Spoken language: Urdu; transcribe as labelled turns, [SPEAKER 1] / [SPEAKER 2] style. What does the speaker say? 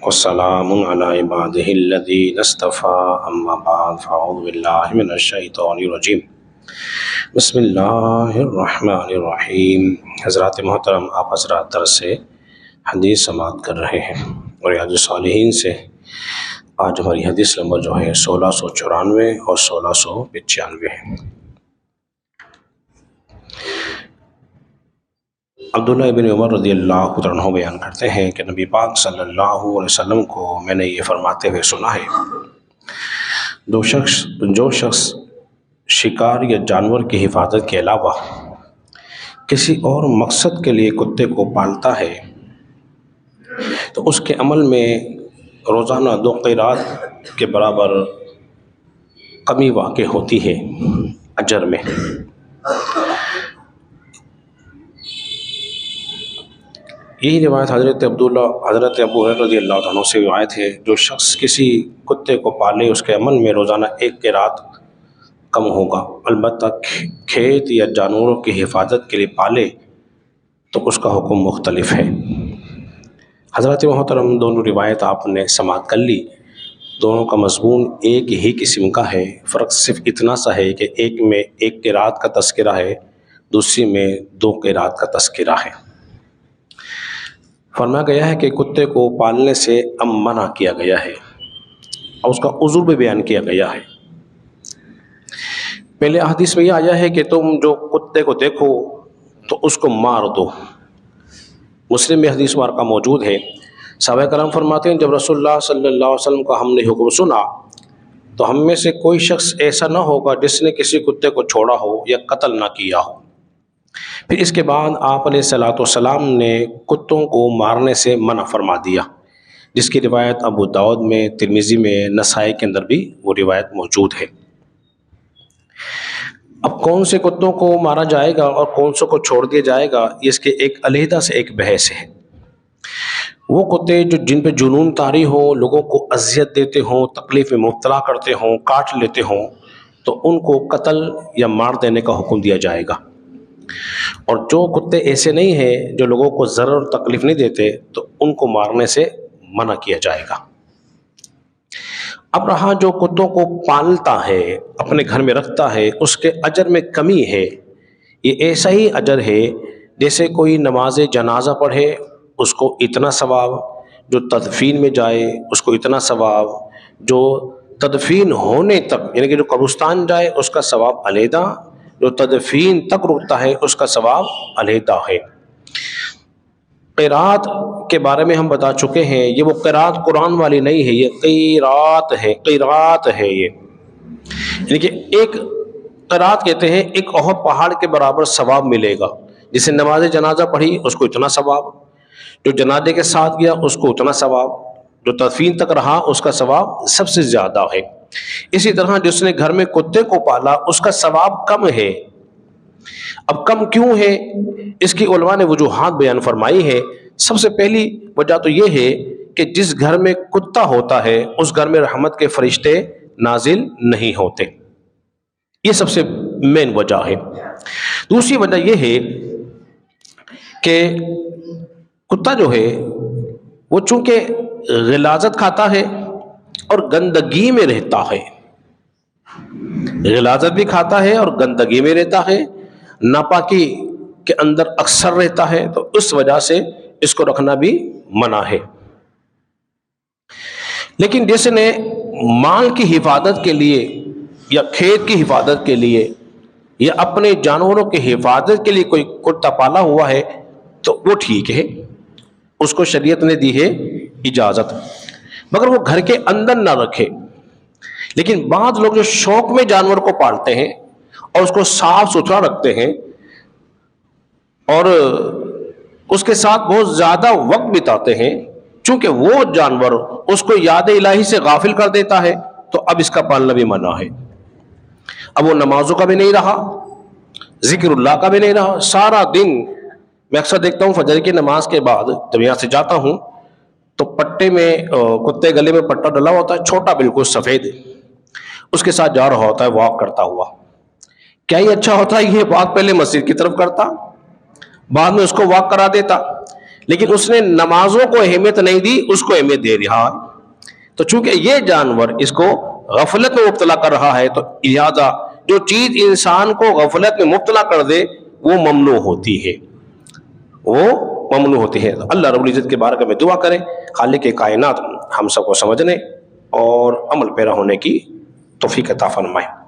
[SPEAKER 1] والسلام علی عباده الذین اصطفى اما بعد فاعوذ باللہ من الشیطان الرجیم بسم اللہ الرحمن الرحیم۔ حضرات محترم، آپ حضرات درس سے حدیث سماعت کر رہے ہیں اور ریاض الصالحین سے آج ہماری حدیث نمبر جو ہے 1694 اور 1695 ہے۔ عبداللہ ابن عمر رضی اللہ عنہ بیان کرتے ہیں کہ نبی پاک صلی اللہ علیہ وسلم کو میں نے یہ فرماتے ہوئے سنا ہے، جو شخص شکار یا جانور کی حفاظت کے علاوہ کسی اور مقصد کے لیے کتے کو پالتا ہے تو اس کے عمل میں روزانہ 2 قیرات کے برابر کمی واقع ہوتی ہے اجر میں۔ یہی روایت حضرت ابو ہریرہ رضی اللہ عنہ سے روایت ہے، جو شخص کسی کتے کو پالے اس کے عمل میں روزانہ 1 قیرات کم ہوگا، البتہ کھیت یا جانوروں کی حفاظت کے لیے پالے تو اس کا حکم مختلف ہے۔ حضرت محترم، دونوں روایت آپ نے سماعت کر لی، دونوں کا مضمون ایک ہی قسم کا ہے، فرق صرف اتنا سا ہے کہ ایک میں 1 قیرات کا تذکرہ ہے، دوسری میں 2 قیرات کا تذکرہ ہے۔ فرمایا گیا ہے کہ کتے کو پالنے سے منع کیا گیا ہے اور اس کا عذر بھی بیان کیا گیا ہے۔ پہلے حدیث میں یہ آیا ہے کہ تم جو کتے کو دیکھو تو اس کو مار دو، مسلم میں حدیث مبارکہ موجود ہے۔ صحابہ کرام فرماتے ہیں، جب رسول اللہ صلی اللہ علیہ وسلم کا ہم نے حکم سنا تو ہم میں سے کوئی شخص ایسا نہ ہوگا جس نے کسی کتے کو چھوڑا ہو یا قتل نہ کیا ہو۔ پھر اس کے بعد آپ علیہ السلام نے کتوں کو مارنے سے منع فرما دیا، جس کی روایت ابو داؤد میں، ترمذی میں، نسائی کے اندر بھی وہ روایت موجود ہے۔ اب کون سے کتوں کو مارا جائے گا اور کون سے کو چھوڑ دیا جائے گا، اس کے ایک علیحدہ سے ایک بحث ہے۔ وہ کتے جن پہ جنون طاری ہو، لوگوں کو اذیت دیتے ہوں، تکلیف میں مبتلا کرتے ہوں، کاٹ لیتے ہوں، تو ان کو قتل یا مار دینے کا حکم دیا جائے گا۔ اور جو کتے ایسے نہیں ہیں جو لوگوں کو ضرر اور تکلیف نہیں دیتے تو ان کو مارنے سے منع کیا جائے گا۔ اب رہا جو کتوں کو پالتا ہے، اپنے گھر میں رکھتا ہے، اس کے اجر میں کمی ہے۔ یہ ایسا ہی اجر ہے جیسے کوئی نماز جنازہ پڑھے اس کو اتنا ثواب، جو تدفین میں جائے اس کو اتنا ثواب، جو تدفین ہونے تک یعنی کہ جو قبرستان جائے اس کا ثواب علیحدہ، جو تدفین تک رکتا ہے اس کا ثواب علیحدہ ہے۔ قیرات کے بارے میں ہم بتا چکے ہیں، یہ وہ قیرات قرآن والی نہیں ہے، یہ قیرات ہے یہ، یعنی کہ ایک قیرات کہتے ہیں ایک احد پہاڑ کے برابر ثواب ملے گا۔ جسے نماز جنازہ پڑھی اس کو اتنا ثواب، جو جنازے کے ساتھ گیا اس کو اتنا ثواب، جو تدفین تک رہا اس کا ثواب سب سے زیادہ ہے۔ اسی طرح جس نے گھر میں کتے کو پالا اس کا ثواب کم ہے۔ اب کم کیوں ہے؟ اس کی علماء نے وجوہات بیان فرمائی ہے۔ سب سے پہلی وجہ تو یہ ہے کہ جس گھر میں کتا ہوتا ہے اس گھر میں رحمت کے فرشتے نازل نہیں ہوتے، یہ سب سے مین وجہ ہے۔ دوسری وجہ یہ ہے کہ کتا جو ہے وہ چونکہ غلاظت کھاتا ہے اور گندگی میں رہتا ہے، غلاظت بھی کھاتا ہے اور گندگی میں رہتا ہے، ناپاکی کے اندر اکثر رہتا ہے، تو اس وجہ سے اس کو رکھنا بھی منع ہے۔ لیکن جس نے مال کی حفاظت کے لیے یا کھیت کی حفاظت کے لیے یا اپنے جانوروں کی حفاظت کے لیے کوئی کتا پالا ہوا ہے تو وہ ٹھیک ہے، اس کو شریعت نے دی ہے اجازت، مگر وہ گھر کے اندر نہ رکھے۔ لیکن بعض لوگ جو شوق میں جانور کو پالتے ہیں اور اس کو صاف ستھرا رکھتے ہیں اور اس کے ساتھ بہت زیادہ وقت بتاتے ہیں، چونکہ وہ جانور اس کو یاد الہی سے غافل کر دیتا ہے تو اب اس کا پالنا بھی منع ہے۔ اب وہ نمازوں کا بھی نہیں رہا، ذکر اللہ کا بھی نہیں رہا، سارا دن میں اکثر دیکھتا ہوں فجر کی نماز کے بعد جب یہاں سے جاتا ہوں تو پٹے میں کتے گلے میں پٹا ڈلا ہوتا ہے، چھوٹا بالکل سفید، اس کے ساتھ جا رہا ہوتا ہے واک کرتا ہوا۔ کیا ہی اچھا ہوتا ہے یہ واک پہلے مسجد کی طرف کرتا، بعد میں اس کو واک کرا دیتا، لیکن اس نے نمازوں کو اہمیت نہیں دی، اس کو اہمیت دے رہا ہے۔ تو چونکہ یہ جانور اس کو غفلت میں مبتلا کر رہا ہے، تو لہذا جو چیز انسان کو غفلت میں مبتلا کر دے وہ ممنوع ہوتی ہے، وہ ممنوع ہوتی ہے۔ اللہ رب العزت کے بارگاہ میں دعا کریں، خالق کائنات ہم سب کو سمجھنے اور عمل پیرا ہونے کی توفیق عطا فرمائے۔